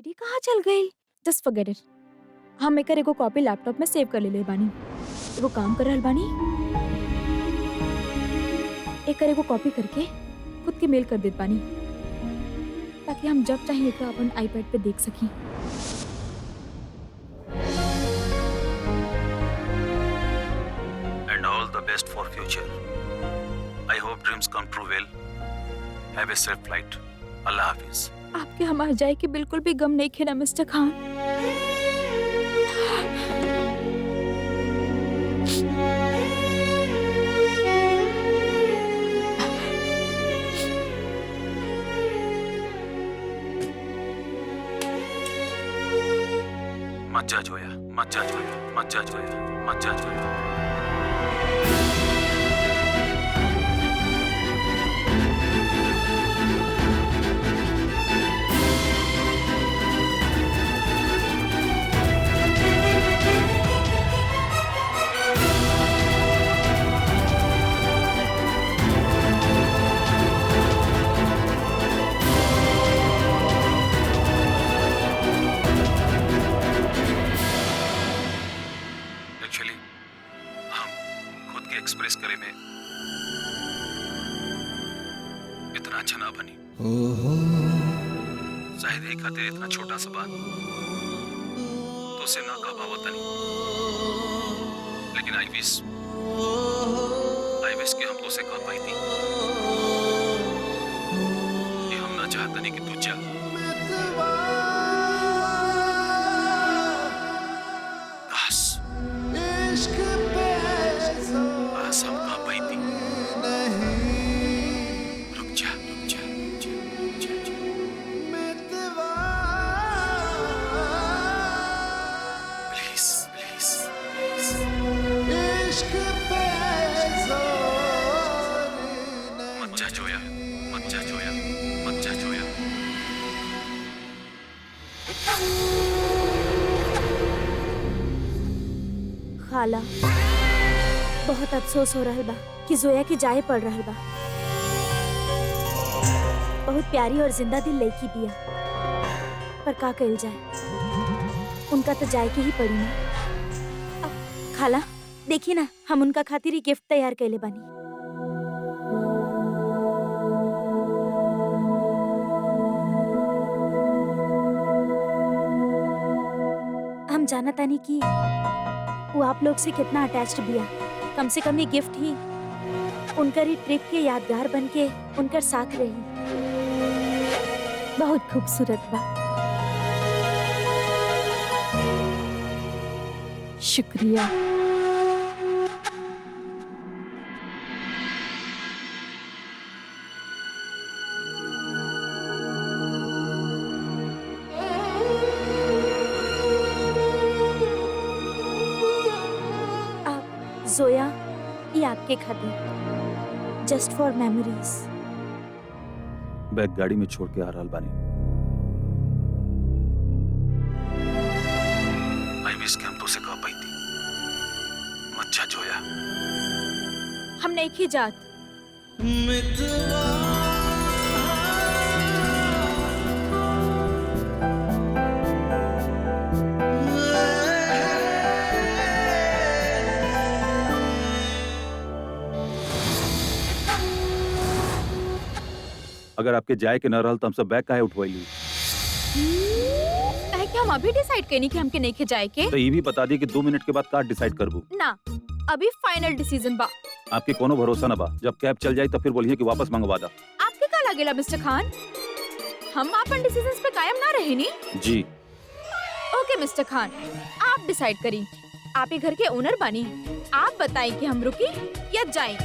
CD कहाँ चल गई? Just forget it. हम एकर एगो कॉपी लैपटॉप में सेव कर लेले बानी। एगो काम कर रहल बानी, एकर एगो कॉपी करके खुद के मेल कर देत बानी, ताकि हम जब चाहे एकरा अपन आईपैड पे देख सकी। And all the best for future. I hope dreams come true well. Have a safe flight. Allah Hafiz. आपके हमार जाए के बिल्कुल भी गम नहीं खेना मिस्टर खान। मत जा जोया, मत जा जोया, मत जा जोया, मत जा जोया। एक्चुअली हम खुद के एक्सप्रेस करे में इतना अच्छा ना बनी। शायद एक खातिर इतना छोटा सा बात तो से ना कह पावत नहीं, लेकिन आई विश कि हम तो से कह पाई थी कि हम ना चाहते नहीं कि तू जा। बस हम कह पाई थी। रुक जा, रुक जा, जा, जा, जा। Please, please, please. मत जा जोया, मत जा जोया, मत जा जोया। खाला, बहुत अफसोस हो रहल बा कि जोया की जाए पड़ रहल बा। बहुत प्यारी और जिंदा दिल लड़की बिया, पर का कइल जाए, उनका तो जाए के ही पड़ी ना। खाला देखी ना, हम उनका खातिर ही गिफ्ट तैयार कैले बानी। हम जाना तानी कि वो आप लोग से कितना अटैच्ड बिया। कम से कम ये गिफ्ट ही उनकर ही ट्रिप के यादगार बन के उनकर साथ रही। बहुत खूबसूरत बा। शुक्रिया। जोया, ये आपके खातिर, जस्ट फॉर मेमोरीज। बैग गाड़ी में छोड़ के आ रहल बानी। आई विश कि हम तो से कह पाई थी। मत जा जोया। हम नहीं की जात। अगर आपके जाए के न रहल तो हम सब बैग काहे उठवाइली? काहे कि हम अभी डिसाइड करनी कि हमके नहीं के जाए के। तो ये भी बता दी कि 2 मिनट के बाद का डिसाइड करबू। ना, अभी फाइनल डिसीजन बा। आपके कोनो भरोसा न बा। जब कैब चल जाए तो फिर बोलिए कि वापस मंगवा दा। आपके का लगेला मिस्टर खान? हम अपन डिसीजंस पे कायम ना रहे नी? जी। ओके मिस्टर खान, आप डिसाइड करी। आप ही घर के ओनर बानी। आप बताएं कि हम रुकी या जाएं।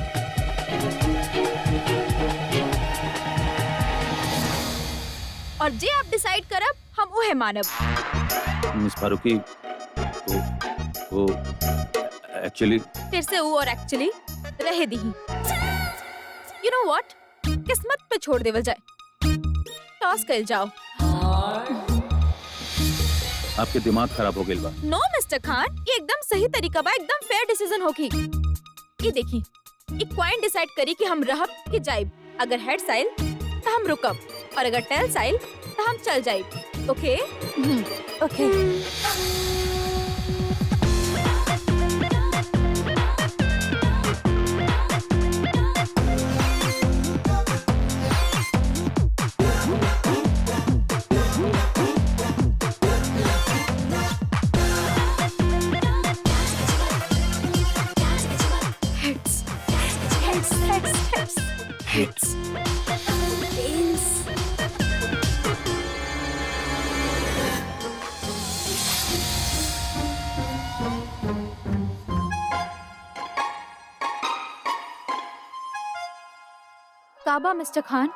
और जे आप डिसाइड करब, हम उहे मानब। मिस फारूकी, वो एक्चुअली फिर से वो और एक्चुअली रहे दी। यू नो व्हाट, किस्मत पे छोड़ देवल जाए। टॉस कर जाओ। आपके दिमाग खराब हो गइल बा। नो मिस्टर खान, ये एकदम सही तरीका बा, एकदम फेयर डिसीजन होगी। ये देखी, एक पॉइंट डिसाइड करी कि हम रहब कि जाइब। अगर हेड्स आइल तो हम रुकब, और अगर टेल्स आइल तो हम चल जाए। Okay okay. Heads heads heads heads heads tails. काबा मिस्टर खान,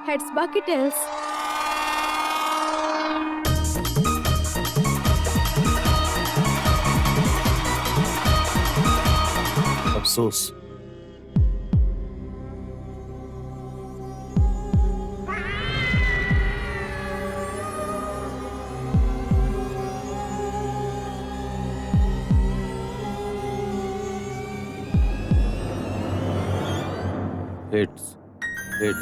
हेड्स बाकी टेल्स। अफसोस। Heads. Head.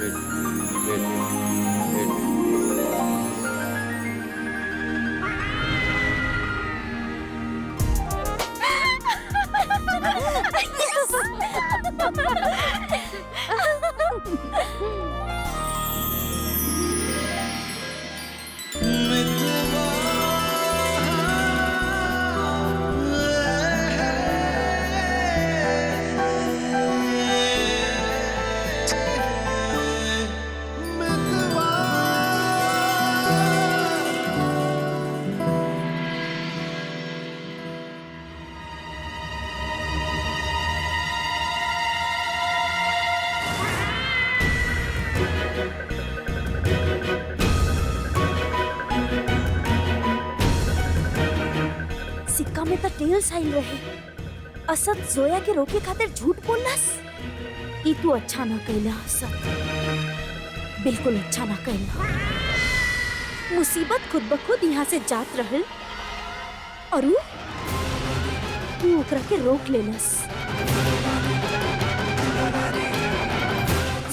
सिक्का में तो टेल्स आइल रहे। असद जोया के रोके खातिर झूठ बोलस। ई तू अच्छा ना कैला असद, बिल्कुल अच्छा ना कैला। मुसीबत खुद ब खुद यहाँ से जात रहल और तू ओकरा के रोक लेलस।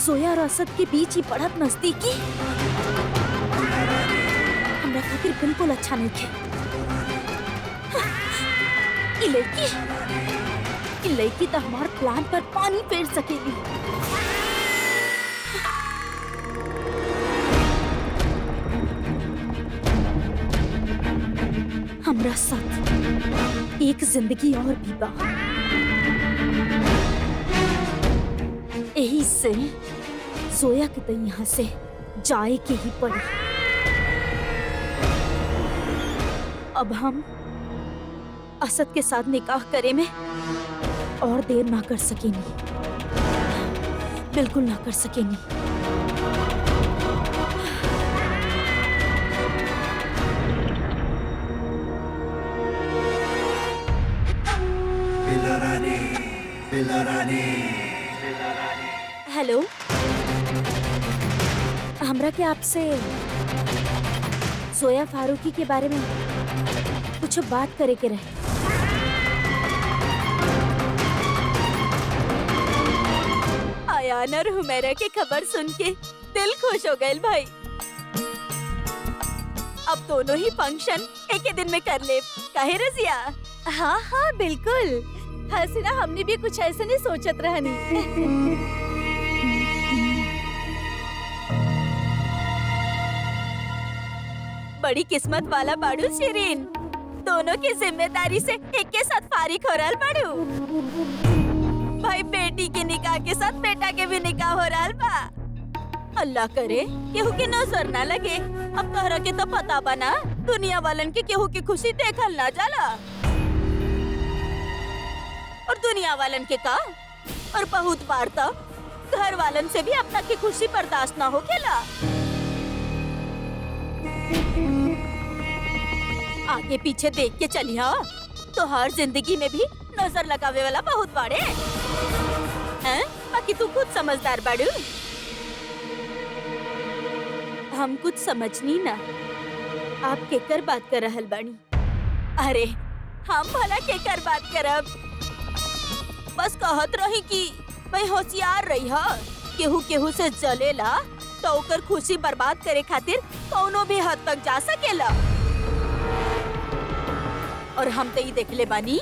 जोया और असद के बीच ही बढ़त नजदीकी हमरा खातिर बिल्कुल अच्छा नहीं है। ई लड़की तो हमार प्लान पर पानी फेर सकेली। हमरा साथ एक जिंदगी और भी बा। यही से जोया के तो यहाँ से जाए के ही पड़ी। अब हम असद के साथ निकाह करे में और देर ना कर सकेनी, बिल्कुल ना कर सकेनी। हेलो, हमरा के आपसे जोया फारूकी के बारे में कुछ बात करे के रहे। अयान और हुमैरा के खबर सुन के दिल खुश हो गए भाई। अब दोनों ही फंक्शन एक ही दिन में कर ले, काहे रजिया? हाँ हाँ बिल्कुल। हसीना, हमने भी कुछ ऐसा नहीं सोचत रहनी। बड़ी किस्मत वाला बाड़ू शिरीन, दोनों की जिम्मेदारी से एक के साथ फारिग हो रहा बाड़ू। भाई बेटी के निकाह के साथ बेटा के भी निकाह हो रहा बा। अल्लाह करे केहू के नजर ना लगे। अब तोहरा के तो पता बना, दुनिया वालन के केहू की खुशी देखल ना जाला, और दुनिया वालन के का, और बहुत बार तो घर वालन से भी अपना की खुशी बर्दाश्त ना हो खेला। आगे पीछे देख के चलिया तो हर जिंदगी में भी नजर लगावे वाला बहुत बाड़े हैं। बाकी तू खुद समझदार बाड़ू, हम कुछ समझनी ना। आप केकर बात कर रहल बानी? अरे हम भला केकर बात करब, बस कहत रही कि भाई होशियार रही हा, केहू केहू से जलेला तो ओकर खुशी बर्बाद करे खातिर कौनो भी हद तक जा सकेला। और हम तो ये देखले बानी,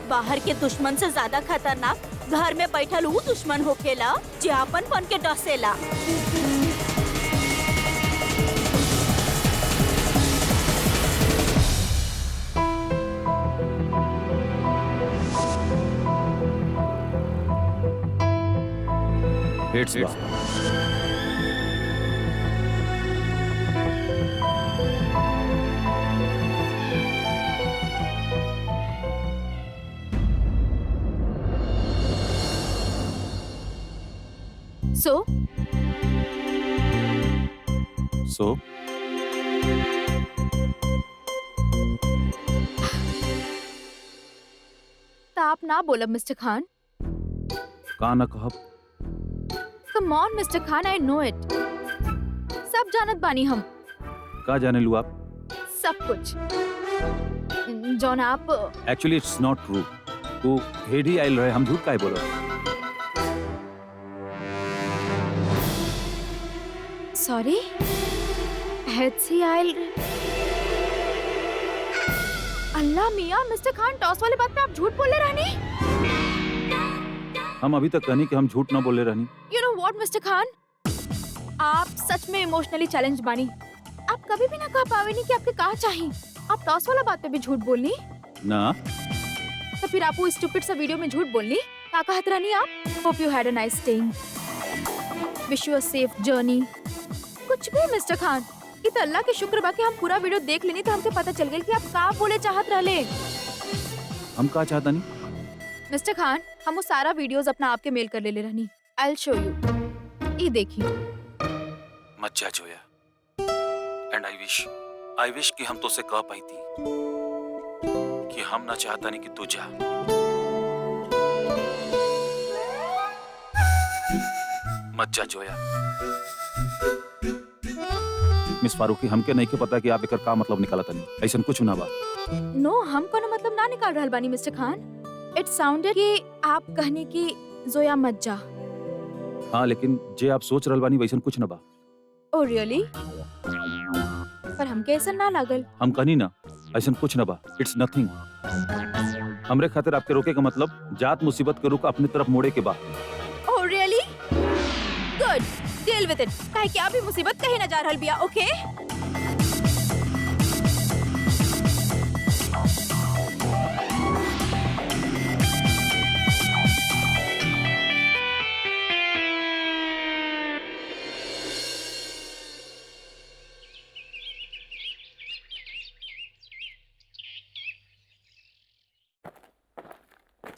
बाहर के दुश्मन से ज्यादा खतरनाक घर में बैठल ऊ दुश्मन होखेला जे अपन बन के डसेला। It's So, so तो आप ना बोलब मिस्टर खान। का ना कहब। Come on mister Khan, I know it. सब जानत बानी हम, का जाने लू आप? सब कुछ। जौन आप एक्चुअली इट्स नॉट ट्रू। तू हेड ही आयल रहे, हम झूठ काहे बोलो? सॉरी, ही आयल। अल्लाह मियां, मिस्टर खान टॉस वाले बात पे आप झूठ बोले रहनी। हम अभी तक कहनी कि हम झूठ ना बोले रहनी। यू नो व्हाट मिस्टर खान, आप सच में इमोशनली चैलेंज बानी। आप कभी भी ना कह पावे नहीं कि आपके कहा चाहिए। आप टॉस वाला बात पे भी झूठ बोलनी ना, तो फिर आप वो स्टूपिड सा वीडियो में झूठ बोलनी का कहत रहनी आप? Hope you had a nice day, wish you a safe journey. कुछ भी मिस्टर खान, ये तो अल्लाह के शुक्र बा कि हम पूरा वीडियो देख लेनी तो हमके पता चल गया कि आप का बोले चाहत रहले। हम का चाहता नहीं। मिस्टर खान, हम वो सारा वीडियोस अपना आपके मेल कर ले रहनी। I will show you. ये देखिए। मत जा जोया। एंड आई विश कि हम तो से कह पाई थी कि हम ना चाहता नहीं कि तू जा। मत जा जोया। मिस फारूकी, हमके नहीं के पता कि आप एकर का मतलब निकाला तनी। ऐसा कुछ ना बा। नो, हम कोनो मतलब ना निकाल रहल बानी मिस्टर खान। इट साउंडेड कि आप कहने की जोया मत जा। हाँ, लेकिन जे आप सोच रहल बानी वैसा कुछ ना बा। Oh really? पर हमके ऐसा ना लागल। हम कहनी ना, ऐसा कुछ ना बा। It's nothing. हमरे खातिर आपके रोके का मतलब जात मुसीबत के रुख अपनी तरफ मोड़े के बा। Oh really? गुड, डील विद इट। काहे कि अभी मुसीबत कहीं ना जा रहल बिया, ओके?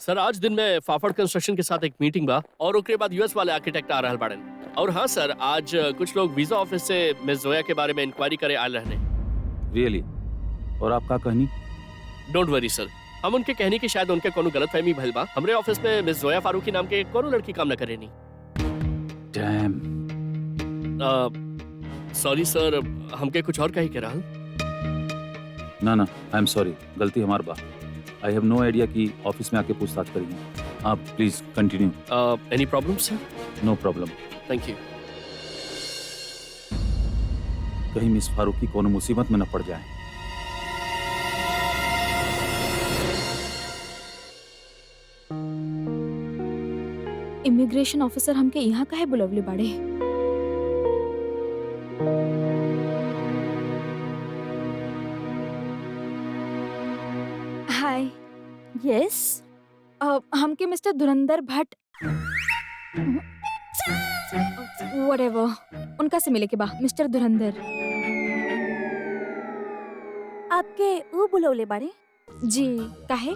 सर, आज दिन में फाफड़ कंस्ट्रक्शन के साथ एक मीटिंग बा और ओकरे बाद यूएस वाले आर्किटेक्ट आ रहल बाड़न। और हाँ सर, आज कुछ लोग वीजा ऑफिस से मिस जोया के बारे में इंक्वायरी करे आयल रहने। रियली? और आप का कहनी? डोंट वरी सर, हम उनके कहनी कि शायद उनके कोनो गलतफहमी भइल बा। हमरे ऑफिस में मिस जोया फारूकी नाम के कोनो लड़की काम न करेनी। डैम। सॉरी सर, हमके कुछ और कही के रहल। ना, आई एम सॉरी, गलती हमार बा। आई हैव नो आइडिया कि ऑफिस में आके पूछताछ करेंगे। आप please continue. Any problem sir? No problem. Thank you. कहीं मिस फारूकी कोनो मुसीबत में न पड़ जाए। इमिग्रेशन ऑफिसर हमके यहाँ काहे बुलवले बाड़े? हाय। यस, हमके मिस्टर धुरंधर भट्ट व्हाटएवर उनका से मिले के बा। मिस्टर धुरंधर। आपके वो बुलौले बाड़े? जी, काहे?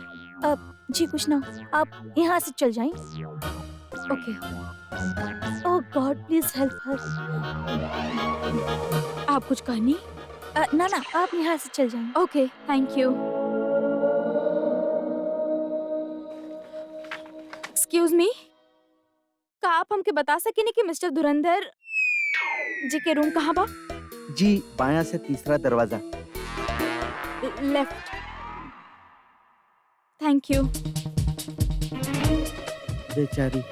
जी कुछ ना, आप यहाँ से चल जाएं। ओके। ओह गॉड, प्लीज हेल्प हर। आप कुछ कहनी? ना, आप यहाँ से चल जाएं। ओके, थैंक यू। एक्सक्यूज मी, का आप हमके बता सकेनी कि मिस्टर धुरंधर जी के रूम कहाँ बा? जी, बायां से तीसरा दरवाजा। लेफ्ट। Thank you. बेचारी।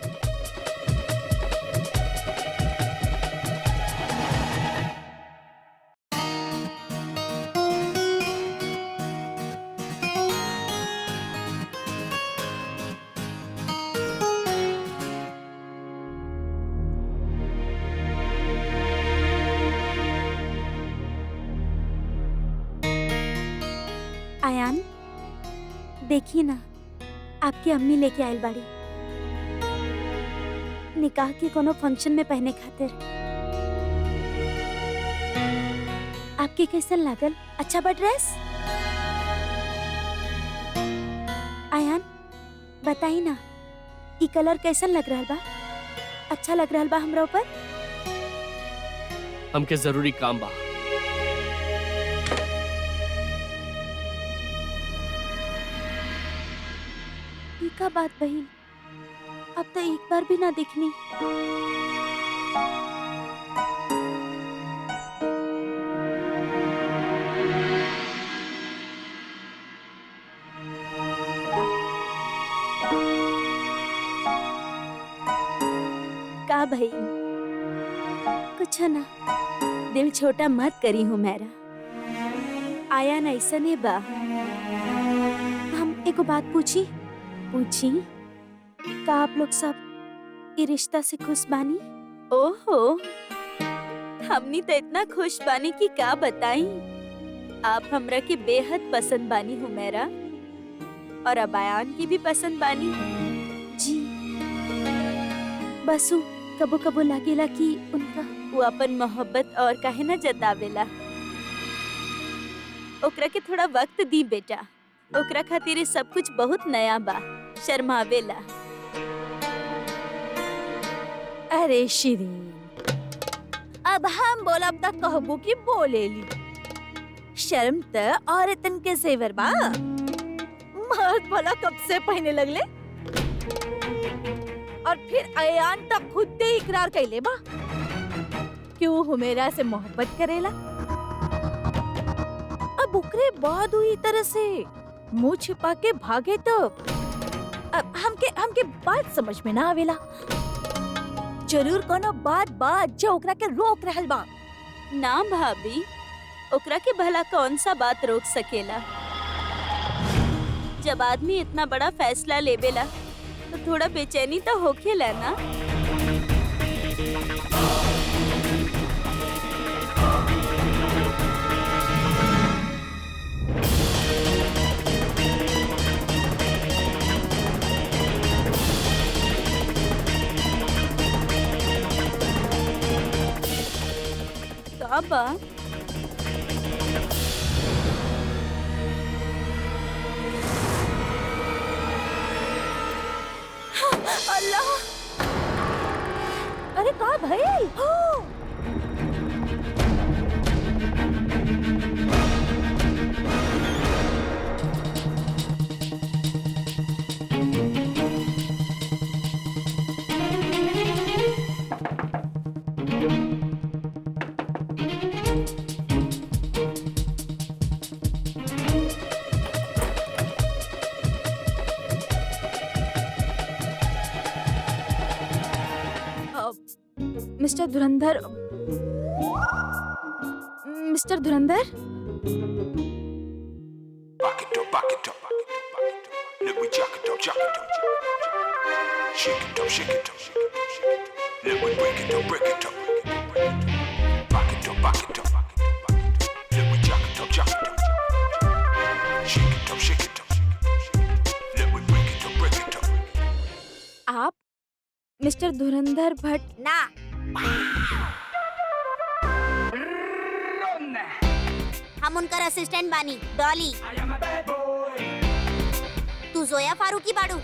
आयान, देखिए ना, आपकी अम्मी लेके आयल बाड़ी निकाह के कोनो फंक्शन में पहने खातिर। आपके कैसन लागल? अच्छा बा ड्रेस? आयान, बताई ना, ई कलर कैसन लग रहा बा? अच्छा लग रहा बा हमरा ऊपर? हमके जरूरी काम बा। ई का बात बहिन, अब तो एक बार भी ना दिखनी। का बहिन, कुछ ना, दिल छोटा मत करी हूँ मेरा। आया न ऐसा नहीं बा। हम एको बात पूछी का आप लोग सब ये रिश्ता से खुश बानी? ओहो, हमनी तो इतना खुश बानी कि का बताई। आप हमरा के बेहद पसंद बानी हूँ मेरा, और अब आयान की भी पसंद बानी जी। बस कबो कबो लागेला कि उनका वो अपन मोहब्बत और काहे न जतावेला। ओकरा के थोड़ा वक्त दी बेटा, ओकरा खातिर ये सब कुछ बहुत नया बा, शर्मावेला। अरे शिरीन, अब हम बोलब तक कहबू कि बोलेली। शर्म त औरतन के सेवर बा, मर्द भला कब से पहने लगले? और फिर अयान तक खुद दे इकरार कैले बा क्यों हुमेरा से मोहब्बत करेला। अब ओकरे बाद हुई तरह से मुंह छिपा के भागे तो अब हमके बात समझ में ना आवेला। जरूर कोनो बात जो ओकरा के रोक रहल बा। ना भाभी, ओकरा के भला कौन सा बात रोक सकेला? जब आदमी इतना बड़ा फैसला लेवेला तो थोड़ा बेचैनी तो होखेला ना। बाबा, अल्लाह, अरे का भइल? Mister Dhurandhar, mister Dhurandhar, Back it up, back it up, back it up, back it up. Let me jack it up, jack it up. Shake it up, shake it up, shake it up, shake it up. Let me break it up, break it up, break it up, break it up. Back it up, back it up, back it up, back it up. Let me jack it up, jack it up. Shake it up, shake it up, shake it up, shake it up. Let me break it up, break it up. आप mister धुरंधर भट्ट? ना, हम उनकर assistant बानी, डॉली। तू जोया फारूकी बाड़ू?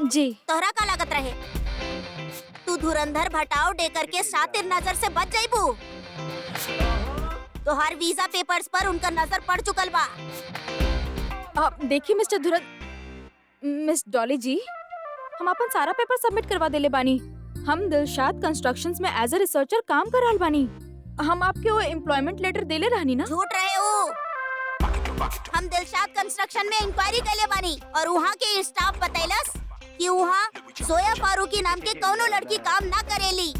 जी। तोहरा का लागत रहे तू धुरंधर भटाओ डेकर के सातिर नजर से बच जाइबू। तोहार वीजा पेपर्स पर उनका नजर पड़ चुकल बा। आप देखिए मिस डॉली जी, हम अपन सारा पेपर सबमिट करवा देले बानी। हम दिलशाद कंस्ट्रक्शंस में एज अ रिसर्चर काम कर रहल बानी। हम आपके वो एम्प्लॉयमेंट लेटर देले रहनी ना? झूठ रहे हो। हम दिलशाद कंस्ट्रक्शन में इंक्वायरी कैले बानी और वहाँ के स्टाफ बतैलस कि वहाँ जोया फारूकी नाम के कौनो लड़की काम ना करेली।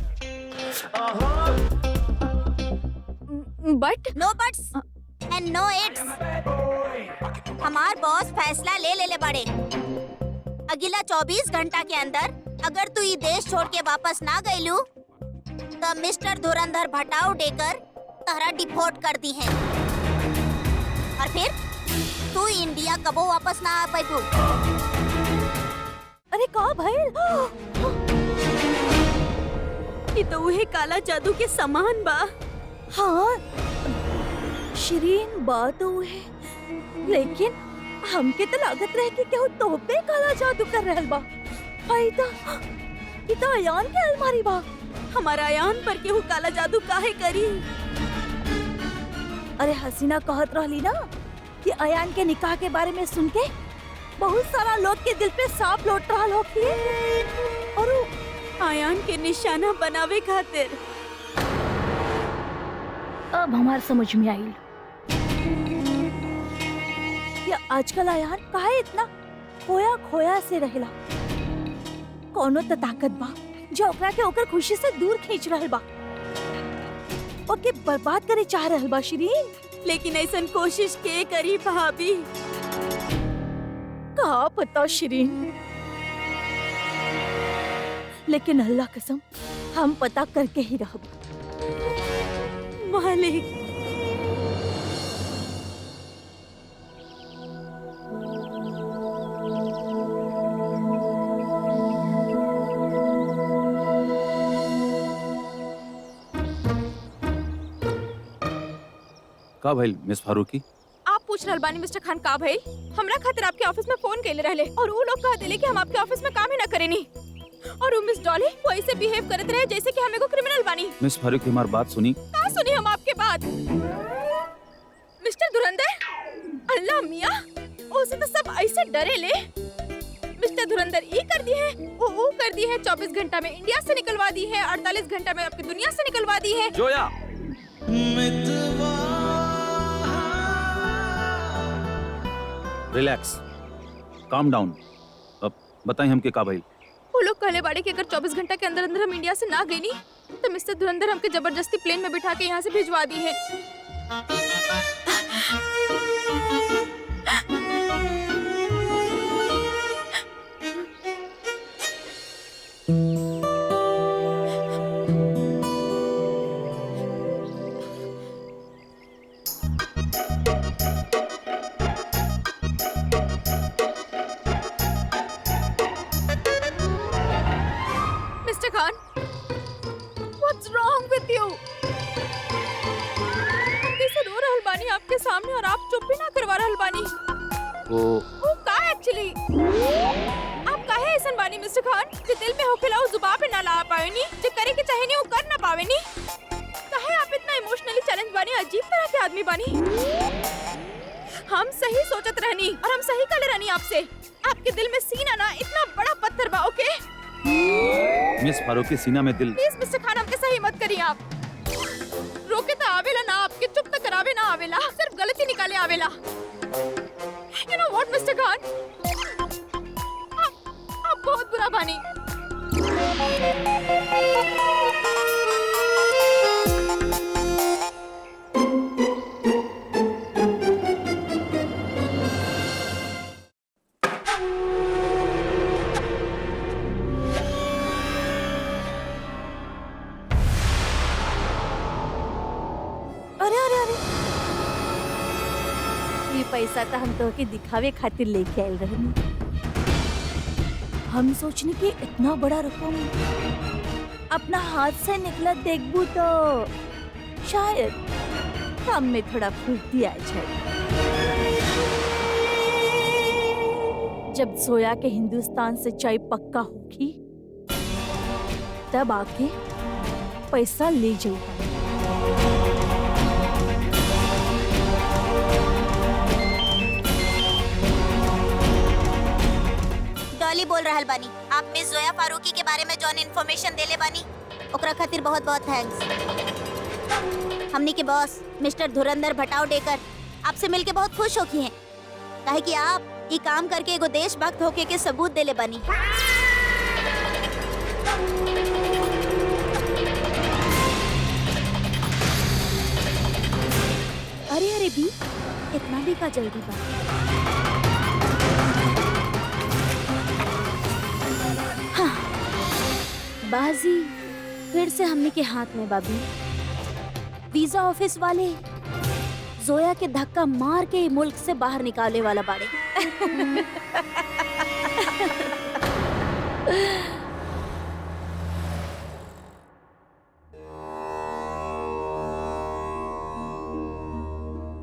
बट नो बट्स एंड नो इट्स। हमार बॉस फैसला ले बड़े। अगला 24 घंटा के अंदर अगर तू ये देश छोड़ के वापस ना गईलू तो मिस्टर धुरंधर भटाओ डेकर तहरा डिपोर्ट कर दी है। और फिर तू इंडिया कबो वापस ना आ पाई तू। अरे का भइल? ये तो वही काला जादू के समान बा। हाँ शिरीन बात है, लेकिन हमके तो लागत रहे कि केहू तो पे काला जादू कर रहल बा। इता अयान के अलमारी बा। हमारा अयान पर केहू काला जादू काहे करी? अरे हसीना कहत रहली ना कि अयान के निकाह के बारे में सुन के बहुत सारा लोग के दिल पे सांप लौट रहा होखी और उ अयान के निशाना बनावे खातिर। अब हमार समझ में आई कि आजकल अयान काहे इतना खोया खोया से रहेला। कोनो तो ताकत बा जो ओकरा के ओकर खुशी से दूर खींच रहल बा, ओके बर्बाद करे चाह रहल बा शिरीन। लेकिन ऐसन कोशिश के करी भाभी? का पता शिरीन, लेकिन अल्लाह कसम हम पता करके ही रहब। मालिक का भाई मिस फारूकी? आप पूछ रहल बानी मिस्टर खान का भाई? हमरा खातिर आपके ऑफिस में फोन कैले रहले और वो लोग कह दिले कि हम आपके ऑफिस में काम ही ना करेनी। और वो मिस डॉली वो ऐसे बिहेव करत रहे जैसे कि हम एगो क्रिमिनल बानी। मिस फारूकी हमारी बात सुनी। का सुनी हम आपके बात? मिस्टर धुरंधर, अल्लाह मियां, उसे तो सब ऐसे डरे ले। मिस्टर धुरंधर ये कर दी है, वो कर दी है, 24 घंटा में इंडिया से निकलवा दी है, 48 घंटा में आपकी दुनिया से निकलवा दी है। जोया रिलैक्स, काम डाउन। अब बताएं हम के का भाई? वो लोग कहले बाड़े कि अगर 24 घंटा के अंदर अंदर हम इंडिया से ना गए नी तो मिस्टर धुरंधर हमके जबरदस्ती प्लेन में बिठा के यहाँ से भिजवा दी है। Mister Khan, What's wrong with you? हम कैसे रो रहल बानी आपके सामने और आप चुप भी ना करवा रहल बानी। वो का एक्चुअली आप काहे ऐसन बानी मिस्टर खान? जे दिल में होखेला वो जुबान पे ना ला पावेनी, जे करे के चाहे नी वो कर ना पावेनी। काहे आप इतना इमोशनली चैलेंज बानी? अजीब तरह के आदमी बानी। हम सही सोचत रहनी और हम सही कहले रहनी आपसे। आपके दिल में सीना ना इतना बड़ा पत्थर बा, ओके? मिस फारूकी सीना में दिल। प्लीज मिस्टर खान हमके सही मत करिए आप। रोके तो आवेला ना आपके, चुप तो करावे ना आवेला, सिर्फ गलती निकाले आवेला। You know what मिस्टर खान, आप बहुत बुरा बानी। अरे अरे अरे, ये पैसा तो हम तो के दिखावे खातिर लेके आए रहनी। हम सोचने की इतना बड़ा रकम अपना हाथ से निकला देखबू तो शायद काम में थोड़ा फुर्ती आ जाए। जब सोया के हिंदुस्तान से चाय पक्का होगी तब आके पैसा ले जाएगा। डॉली बोल रहल बानी। आप मिस जोया फारूकी के बारे में जौन इन्फॉर्मेशन देले बानी ओकरा खातिर बहुत बहुत थैंक्स। हमनी के बॉस मिस्टर धुरंधर भटावडेकर आपसे मिलके बहुत खुश होखी हैं, काहे कि आप ये काम करके एगो देशभक्त होके के सबूत देले बानी। अरे अरे भी इतना भी का जल्दी बा? हाँ, बाजी फिर से हमने के हाथ में बाबी। वीजा ऑफिस वाले जोया के धक्का मार के ही मुल्क से बाहर निकालने वाला बाड़े।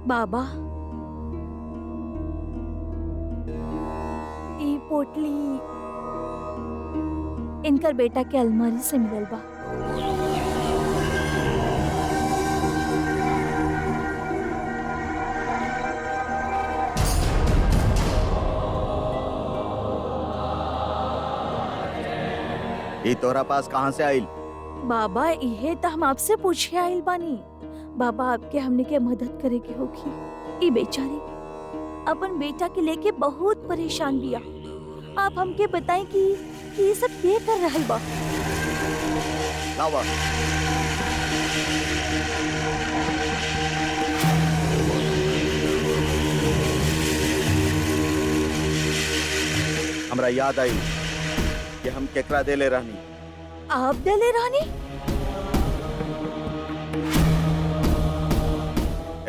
बाबा, ई पोटली इनकर बेटा के अलमारी से मिलल बा। ये तोरा पास कहाँ से आइल? बाबा, इहे तो हम आपसे पूछे आइल बानी। बाबा, आपके हमने के मदद करे के होगी। ई बेचारी अपन बेटा के लेके बहुत परेशान बिया। आप हमके बताएं कि ये सब के कर रहल बा। लावा। हमरा याद आई कि हम केकरा देले रहनी। आप देले रानी?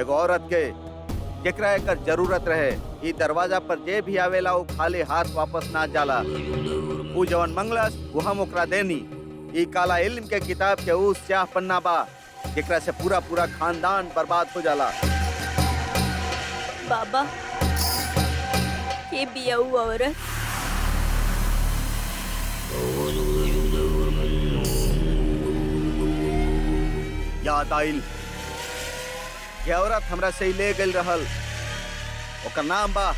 एगो औरत के जेकरा एकर जरूरत रहे। ई दरवाजा पर जे भी आवेला वो खाली हाथ वापस ना जाला। वो जवन मंगलस वो हम ओकरा देनी। ई काला इल्म के किताब के ऊ स्याह पन्ना बा जेकरा से पूरा पूरा खानदान बर्बाद हो जाला। बाबा, के बियाऊ औरत याद आइल। ये औरत हमरा से ही ले गई रहल। ओकर नाम बा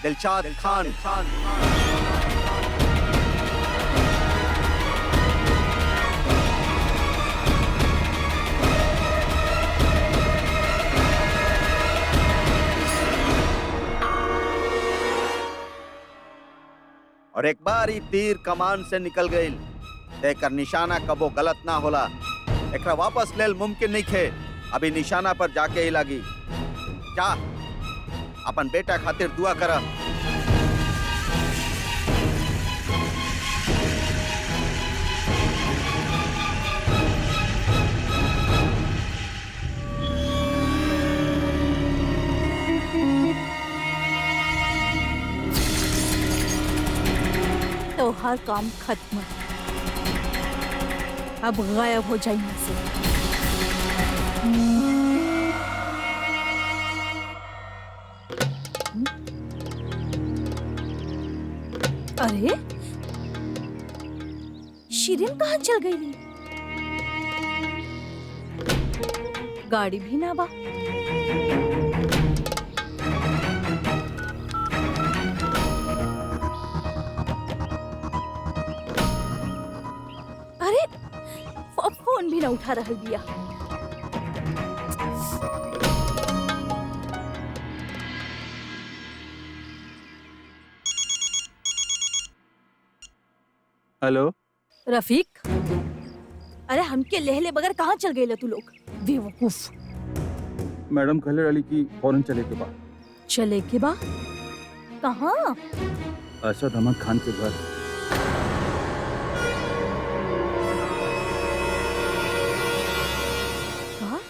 दिलशाद खान। और एक बार ही तीर कमान से निकल गई। एकर निशाना कबो गलत ना होला। एकरा वापस लेल मुमकिन नहीं खे। अभी निशाना पर जाके ही लगी। जा अपन बेटा खातिर दुआ करा। तो हर काम खत्म। अब गायब हो जाए यहाँ से। अरे, शिरीन कहाँ चल गई? गाड़ी भी ना बा। अरे, फोन भी ना उठा रहल बिया। हेलो रफीक, अरे हमके लेहले बगैर कहाँ चल गए तू लोग? बेवकूफ। मैडम कहले रही कि फौरन चले के बाद। चले के बा? कहाँ? अरशद अहमद खान के घर। कहाँ?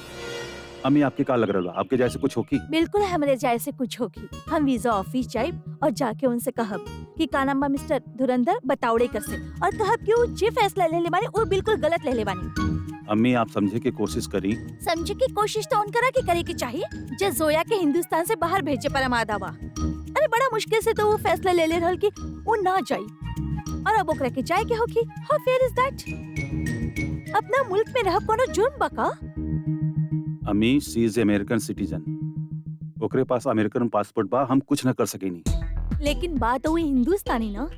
अम्मी, आपके का लग रहा है? आपके जैसे कुछ होगी? बिल्कुल हमारे जैसे कुछ होगी। हम वीजा ऑफिस जाए और जाके उनसे कहब कि का नाम बा मिस्टर धुरंधर बतावड़े कर से, और कहब कि वो जे फैसला ले बानी वो बिल्कुल गलत ले बानी। अम्मी, आप समझे की कोशिश करी। समझे की कोशिश तो उनकरा के करे के चाहिए जे जोया के हिंदुस्तान से बाहर भेजे पर आमादा बा। अरे बड़ा मुश्किल से तो वो फैसला ले रहल कि वो ना जाई, और अब ओकरा के जाए के होगी। हाउ फेयर इज दैट? अपना मुल्क में रह कोनो जुर्म बा का? अम्मी, शी इज अमेरिकन सिटीजन। ओकरे पास अमेरिकन पासपोर्ट बा। हम कुछ न कर सकेनी। लेकिन बात हुई हिंदुस्तानी ना।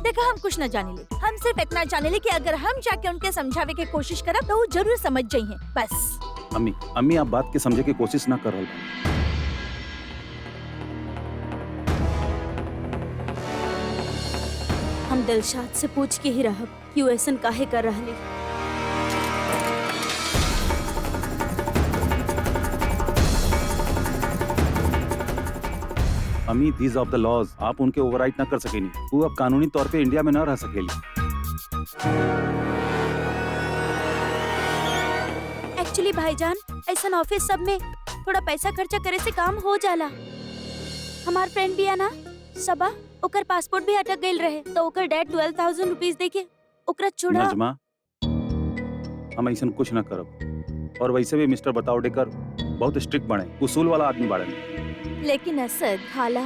देखा, हम कुछ न जाने ले। हम सिर्फ इतना जाने ले कि अगर हम जाके उनके समझावे के कोशिश करब तो वो जरूर समझ जाइए। बस। अम्मी, आप बात के समझे की कोशिश ना कर रहे। हम दिलशाद से पूछ के ही रहब कि वो ऐसन काहे कर रहली। अम्मी, दीज ऑफ द लॉज। आप उनके ओवरराइट ना कर सकेनी। वो अब कानूनी तौर पे इंडिया में ना रह सकेली। एक्चुअली भाईजान ऐसा ऑफिस सब में थोड़ा पैसा खर्चा करे से काम हो जाला। हमार फ्रेंड भी है ना सबा, ओकर पासपोर्ट भी अटक गइल रहे तो ओकर डैड 12,000 रुपीस देके ओकरा छुड़ा। नजमा, हम ऐसा कुछ न करब। और वैसे भी मिस्टर बतावडेकर बहुत स्ट्रिक्ट बने, उसूल वाला आदमी बाड़े। लेकिन असद खाला,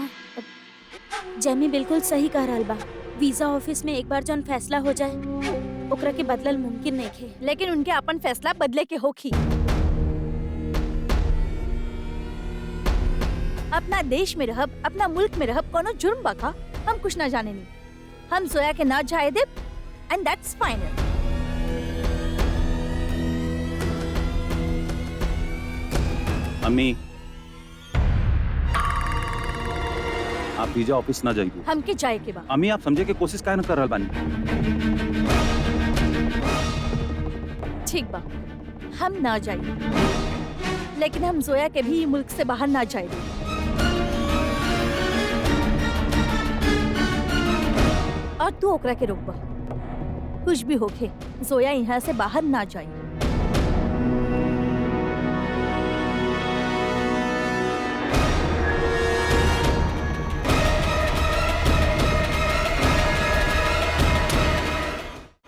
जेमी बिल्कुल सही कह रहल बा। वीजा ऑफिस में एक बार जौन फैसला हो जाए ओकरा के बदलल मुमकिन नहीं खे। लेकिन उनके अपन फैसला बदले के होखी। अपना देश में रहब, अपना मुल्क में रहब कोनो जुर्म बाका? हम कुछ ना जाने नहीं। हम जोया के ना जाए दे एंड दैट्स फाइनल। अम्मी, आप वीजा ऑफिस ना जाइए। हमके जाए के बा। अम्मी, आप समझे के कोशिश काहे न कर रहल बानी? ठीक बा, हम ना जाए, लेकिन हम जोया के भी मुल्क से बाहर ना जाए। और तू ओकरा के रोकबा, कुछ भी होखे जोया यहाँ से बाहर ना जाए।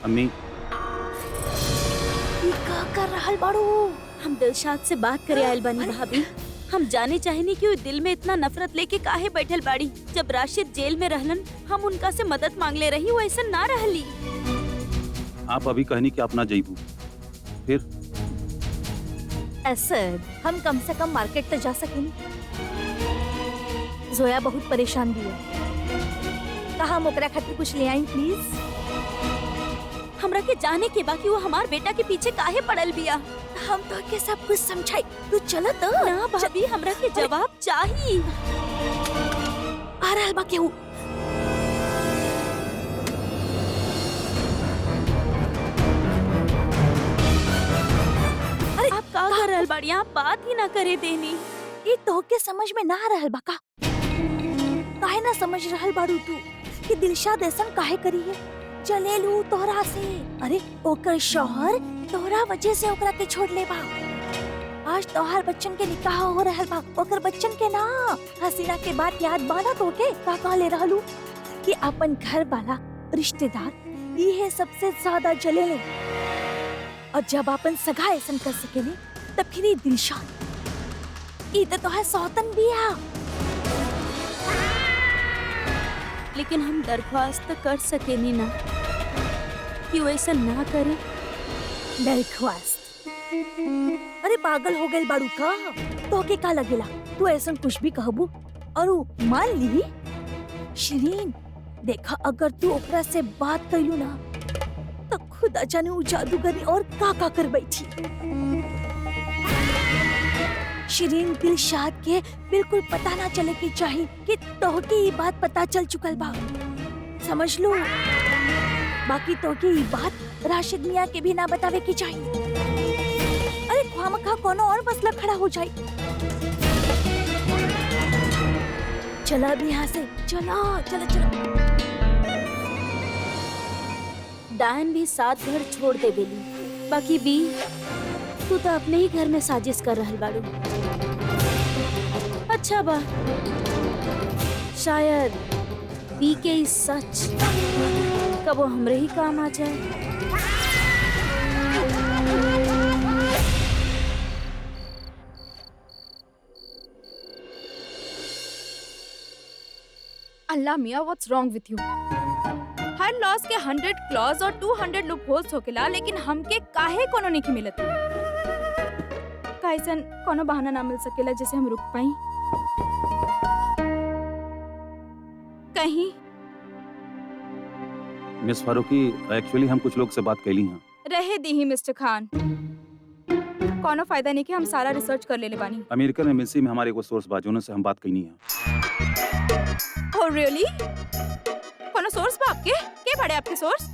अम्मी, का कर रहल बाड़ू? हम दिलशाद से बात करे आयल बानी भाभी। हम जाने चाहेनी कि वो दिल में इतना नफरत लेके काहे बैठल बाड़ी। जब राशिद जेल में रहलन हम उनका से मदद मांग ले रही, वो ऐसा ना रहली। आप अभी कहनी कि आप ना जाइबू, फिर असद, हम कम से कम मार्केट तक जा सकेंगे। जोया बहुत परेशान भी है। कहा हम ओकरा खातिर कुछ ले आई प्लीज। हमरा के जाने के बाकी वो हमार बेटा के पीछे काहे पड़ल बिया। हम तो के सब कुछ समझाई, तू चलो तो। ना भाभी, हमरा के जवाब चाहिए। आ रहल बा केहू। अरे आप का कर रहल बाड़ी? आप बात ही ना करे देनी। ये तो के समझ में ना रहल बा का? काहे ना समझ रहल बाड़ू तू कि दिलशाद ऐसन काहे करी है? चलेलू तोहरा से। अरे ओकर शौहर तोहरा वजह से ओकरा के छोड़ ले बा। आज तोहार बच्चन के निकाह हो रहल बा, ओकर बच्चन के ना। हसीना के बात याद बाना तो के का कहले रहलू कि अपन घर वाला रिश्तेदार ये सबसे ज्यादा जलेले। और जब अपन सगा ऐसन कर सकेले तब फिर ये दिलशाद ई तो तोहार सौतन बिया। लेकिन हम दरख्वास्त कर सकेनी ना कि वो ऐसा ना करे। दरख्वास्त? अरे पागल हो गए बाड़ू का? तो के का लगेला तू ऐसा कुछ भी कहबू और वो मान ली? शिरीन देखा, अगर तू ओकरा से बात कइलू ना तो खुदा जाने वो जादूगरी और का कर बैठी। शिरीन, दिलशाद के बिल्कुल पता ना चले के चाहिए कि तोहके ये बात पता चल चुकल बा, समझ लो। बाकी तोहके ये बात राशिद मियाँ के भी ना बतावे की चाहिए। अरे ख्वामखा कोनो और मसला खड़ा हो जाए। चला अभी यहाँ से, चलो चलो चलो। डायन भी साथ घर छोड़ दे बेली। बाकी बी, तू तो अपने ही घर में साजिश कर रहल बाड़ू। अच्छा बा, शायद बी के ही सच कब वो हमरे ही काम आ जाए। अल्लाह मियाँ, what's wrong with you? Har loss के 100 क्लॉज और 200 लूप होल्स होकेला, लेकिन हमके काहे कोनो नहीं मिलत? कैसन कोनो बहाना ना मिल सकेला जिसे हम रुक पाई? कहीं मिस फारूकी, एक्चुअली हम कुछ लोग से बात कैली हैं। रहे दी ही मिस्टर खान, कोनो फायदा नहीं कि हम सारा रिसर्च कर लेले बानी। अमेरिकन एमबेसी में हमारे को सोर्स बाजूने से हम बात कैनी है। Oh really? कोनो सोर्स बा आपके? के बड़े आपके सोर्स?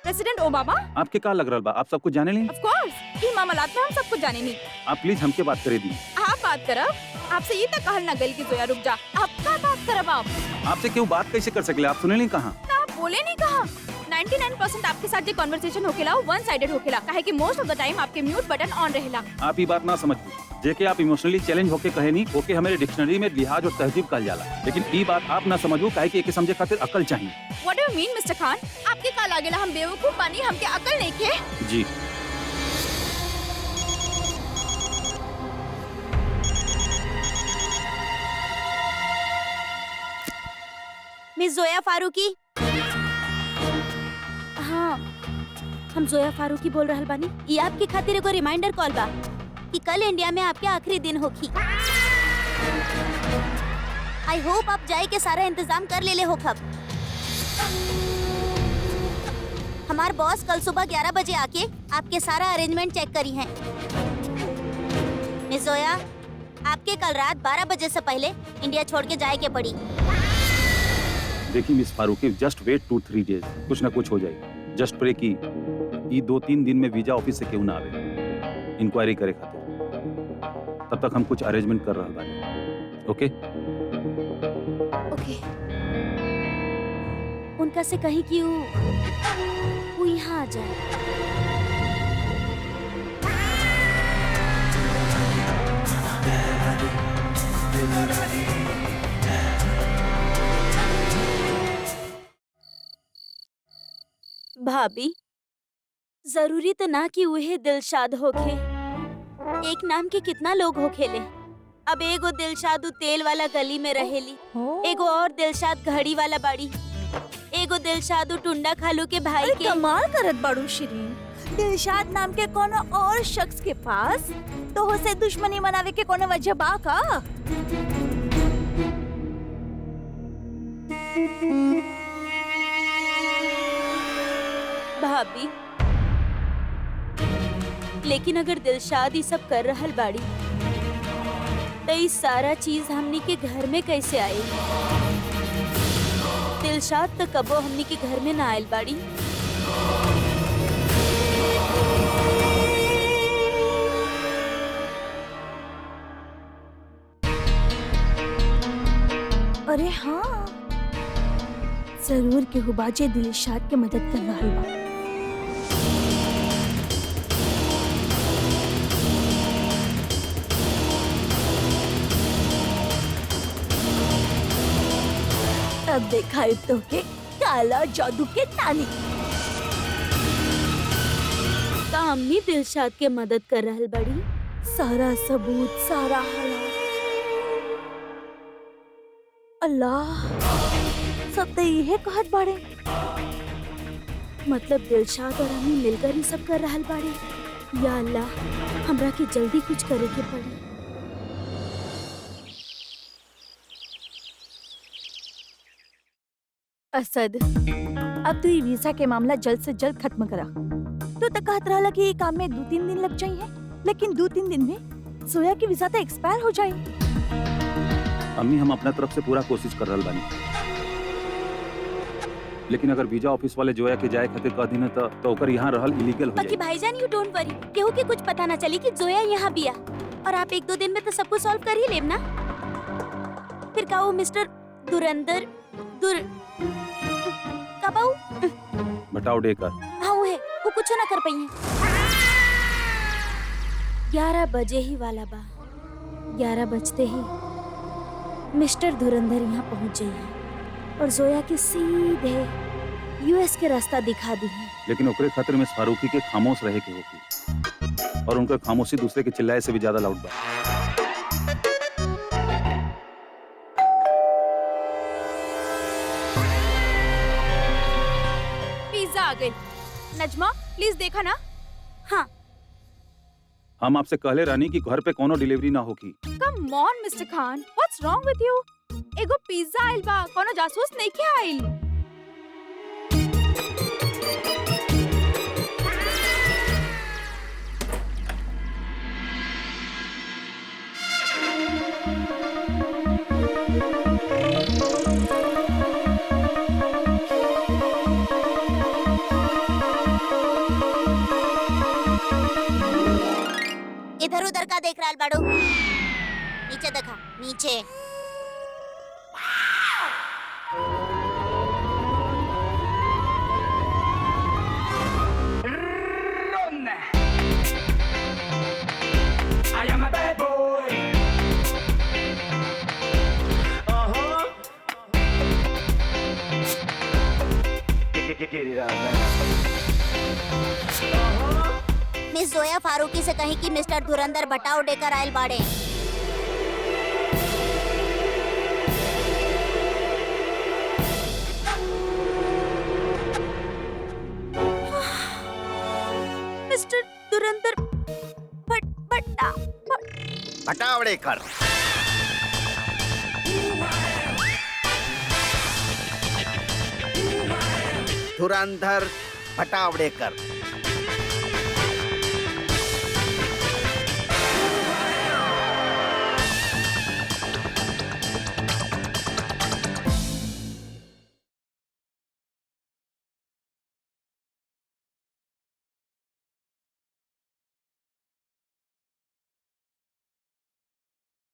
President Obama? आपके का लग रहा बा? आप सब कुछ जाने ली? ऑफ कोर्स, ई मामलात में हम सब कुछ जाने नहीं। आप प्लीज हमके बात करे दी। आप बात करब? आपसे ये तक कहल ना गइल कि जोया रुक जा। आप का बात करब? आप आपसे क्यों बात कैसे कर सकले? आप सुने नहीं कहा? आप बोले नहीं कहा? 99% आपके साथ जो कन्वर्सेशन होकेला वो वन साइडेड होकेला काहे कि मोस्ट ऑफ द टाइम आपके म्यूट बटन ऑन रहेला। आप ये बात ना समझिए। जेके आप इमोशनली चैलेंज होके कहे नहीं ओके हमारे डिक्शनरी में लिहाज और तहजीब कहल जाला, लेकिन ये बात आप ना समझू काहे कि एके समझे खातिर अकल चाहिए। What do you mean mister Khan? आपके का लागेला हम बेवकूफ बानी, हमके अकल नहीं के? जी मिस जोया फारूकी। हाँ, हम जोया फारूकी बोल रहल बानी। ये आपके खातिर एगो रिमाइंडर कॉल बा कि कल इंडिया में आपके आखिरी दिन होखी। आई होप आप जाए के सारा इंतजाम कर लेले हो खब। हमार बॉस कल सुबह 11 बजे आके आपके सारा अरेंजमेंट चेक करी हैं। मिस जोया, आपके कल रात 12 बजे से पहले इंडिया छोड़ के जाए के पड़ी। देखिए miss Farooqui, just wait 2-3 days, कुछ ना कुछ हो जाए। जस्ट प्रे की ये 2-3 दिन में वीजा ऑफिस से क्यों ना आवे इंक्वायरी करे खातिर। तब तक हम कुछ अरेंजमेंट कर रहे बानी। ओके ओके, उनका से कहीं कि वो यहाँ आ जाए। भाभी, जरूरी तो ना कि उहे दिलशाद होखे। एक नाम के कितना लोग होखेले। अब एगो दिलशाद उ तेल वाला गली में रहेली, एगो और दिलशाद घड़ी वाला बाड़ी, एगो दिलशाद उ टुंडा खालू के भाई के। कमाल करत बाड़ू शिरीन। दिलशाद नाम के कोनो और शख्स के पास तो से दुश्मनी मनावे के कोनो वजह बा का? भाभी, लेकिन अगर दिलशाद ही सब कर रहल बाड़ी तो ये सारा चीज हमनी के घर में कैसे आई? दिलशाद तो कबो हमनी के घर में ना आयल बाड़ी। अरे हाँ, जरूर के हुबाजे दिलशाद के मदद कर रहल बा। अब देखा तो के काला जादू के तानी। तो हमनी दिलशाद के मदद कर रहल बाड़ी। सारा सबूत, सारा हालात, अल्लाह सब तो यही कहत बाड़े। मतलब दिलशाद और हमनी मिलकर ही सब कर रहल बाड़ी। या अल्लाह, हमरा के जल्दी कुछ करे के पड़ी। असद, अब तू ये वीजा के मामला जल्द से जल्द खत्म करा। तू तो कहत रहला कि ये काम में 2-3 दिन लग जाइए, लेकिन 2-3 दिन में जोया की वीजा तो एक्सपायर हो जाए। अम्मी, हम अपना तरफ से पूरा कोशिश कर रहल बानी, लेकिन अगर वीजा ऑफिस वाले जोया के जाए खातिर कह दिन तो ओकर यहाँ रहल इलीगल हो बाकी जाए। भाईजान, यू डोंट वरी, केहू के कुछ पता ना चली कि जोया यहाँ बिया, और आप 1-2 दिन में तो सब कुछ सॉल्व कर ही लेब ना। फिर का वो मिस्टर दुरंदर कबाऊ बताओ डेकर। हाँ वो है, वो कुछ ना कर पाई है। 11 बजे ही वाला बा। 11 बजते ही मिस्टर धुरंधर यहाँ पहुँच जाइए और जोया के सीधे यूएस के रास्ता दिखा दी है। लेकिन ओकरे खातिर मिस फारूकी के खामोश रहे के होगी, और उनका खामोशी दूसरे के चिल्लाए से भी ज्यादा लाउड बा। पिज्जा आ गई। नजमा, प्लीज देखा ना। हाँ, हम आपसे कहले रानी कि घर पे कोनो डिलीवरी ना होगी। Come on mister Khan, what's wrong विद यू? एगो पिज्जा आइल बा, कोनो जासूस नहीं के आइल। इधर उधर का देख रहा बाड़ू? नीचे देखा, नीचे। जोया फारूकी से कहीं कि मिस्टर धुरंधर भटाव डेकर आयल बाड़े। मिस्टर धुरंधर भटावड़ेकर। धुरंधर भटावड़ेकर।